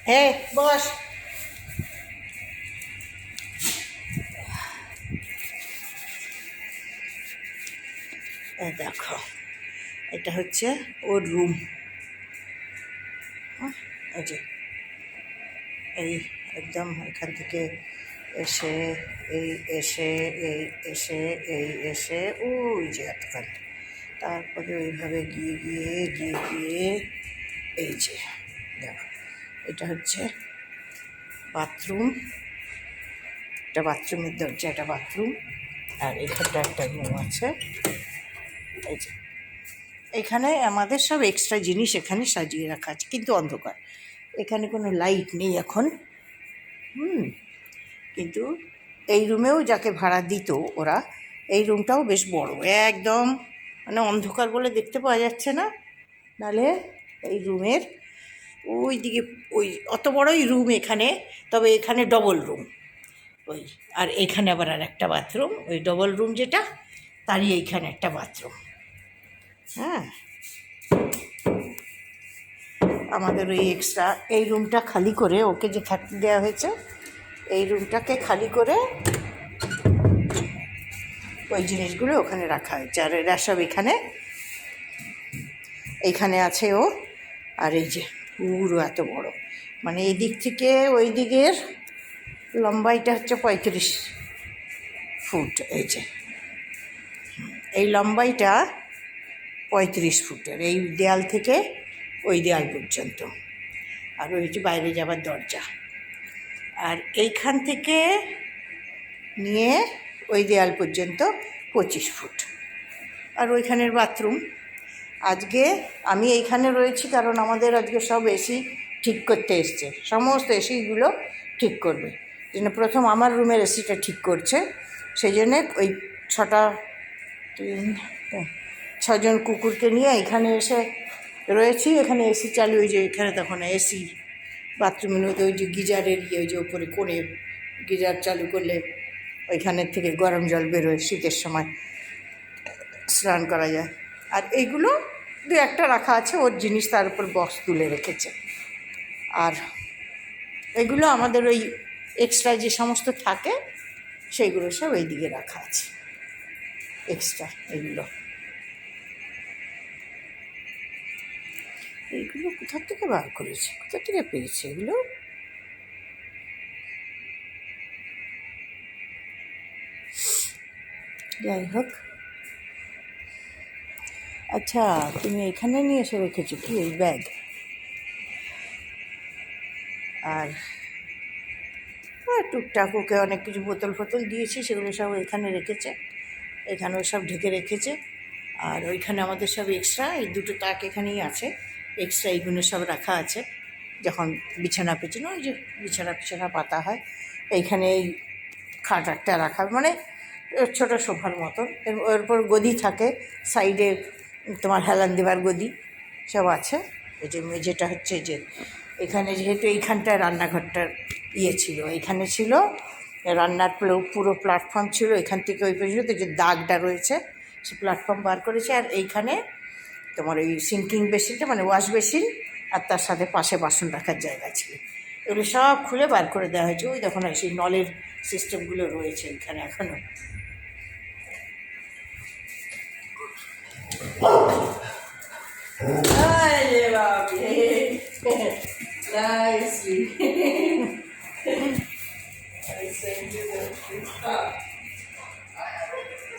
হ্যাঁ বস। দেখো, এটা হচ্ছে ওর রুম। এই যে এই একদম এখান থেকে এসে এই এসে এই এসে এই এসে ওই যে এতক্ষণ, তারপরে ওইভাবে গিয়ে গিয়ে গিয়ে গিয়ে এই যে দেখো, এটা হচ্ছে বাথরুম। এটা বাথরুমের দরজা, এটা বাথরুম। আর এখানটা একটা রুম আছে। এই যে এখানে আমাদের সব এক্সট্রা জিনিস এখানে সাজিয়ে রাখা আছে, কিন্তু অন্ধকার। এখানে কোনো লাইট নেই এখন। কিন্তু এই রুমেও যাকে ভাড়া দিত ওরা, এই রুমটাও বেশ বড়, একদম মানে অন্ধকার বলে দেখতে পাওয়া যাচ্ছে না। নাহলে এই রুমের ওই দিকে ওই অত বড়ই রুম এখানে, তবে এখানে ডবল রুম। ওই আর এইখানে আবার আর একটা বাথরুম, ওই ডবল রুম যেটা তারই এইখানে একটা বাথরুম। হ্যাঁ, আমাদের ওই এক্সট্রা এই রুমটা খালি করে, ওকে যে থাকতে দেওয়া হয়েছে, এই রুমটাকে খালি করে ওই জিনিসগুলো ওখানে রাখা হয়েছে। আর এরা সব এইখানে আছে ও। আর এই যে পুরো এত বড়, মানে এই দিক থেকে ওই দিকের লম্বাইটা হচ্ছে 35 ফুট। এই যে এই লম্বাইটা 35 ফুটের, এই দেয়াল থেকে ওই দেয়াল পর্যন্ত। আর ওই যে বাইরে যাবার দরজা। আর এইখান থেকে নিয়ে ওই দেয়াল পর্যন্ত 25 ফুট। আর ওইখানের বাথরুম। আজকে আমি এইখানে রয়েছি কারণ আমাদের আজকে সব এসি ঠিক করতে এসছে, সমস্ত এসিগুলো ঠিক করবে। জন্য প্রথম আমার রুমের এসিটা ঠিক করছে, সেই জন্যে ওই 6জন কুকুরকে নিয়ে এখানে এসে রয়েছি। এখানে এসি চালু, ওই যে এখানে তখন এসি বাথরুমের মধ্যে ওই যে গিজারের ওই যে ওপরে কোণে গিজার চালু করলে ওইখানের থেকে গরম জল বেরোয়, শীতের সময় স্নান করা যায়। আর এইগুলো দু একটা রাখা আছে ওর জিনিস, তার উপর বক্স তুলে রেখেছে। আর এগুলো আমাদের ওই এক্সট্রা যে সমস্ত থাকে সেইগুলো সব এই দিকে রাখা আছে এক্সট্রা। এইগুলো কোথা থেকে বার করেছে, কোথা থেকে পেয়েছে এগুলো? যাই হোক, আচ্ছা তুমি এখানে নিয়ে এসে রেখেছো কি এই ব্যাগ? আর টুকটাক ওকে অনেক কিছু বোতল ফোতল দিয়েছি, সেগুলো সব এখানে রেখেছে, এখানেও সব ঢেকে রেখেছে। আর ওইখানে আমাদের সব এক্সট্রা এই দুটো তাক এখানেই আছে, এক্সট্রা এইগুলো সব রাখা আছে। যখন বিছানা পেছনে ওই যে বিছানা পাতা হয়, এইখানে এই খাট একটা রাখা, মানে ছোটো সোফার মতন। ওর উপর গদি থাকে, সাইডে তোমার হেলান দেবার গদি সব আছে। এই যে মেঝেটা হচ্ছে যে এখানে, যেহেতু এইখানটায় রান্নাঘরটার ছিল, এইখানে ছিল রান্নার পুরো প্ল্যাটফর্ম ছিল, এখান থেকে ওই পর্যন্ত যে দাগটা রয়েছে সে প্ল্যাটফর্ম বার করেছে। আর এইখানে তোমার ওই সিঙ্কিং বেসিনটা, মানে ওয়াশ বেসিন, আর তার সাথে পাশে বাসন রাখার জায়গা ছিল। এগুলো সব খুলে বার করে দেওয়া হয়েছে। ওই দেখো না, সেই নলের সিস্টেমগুলো রয়েছে এখানে এখনও। Nicely. I send you the stuff.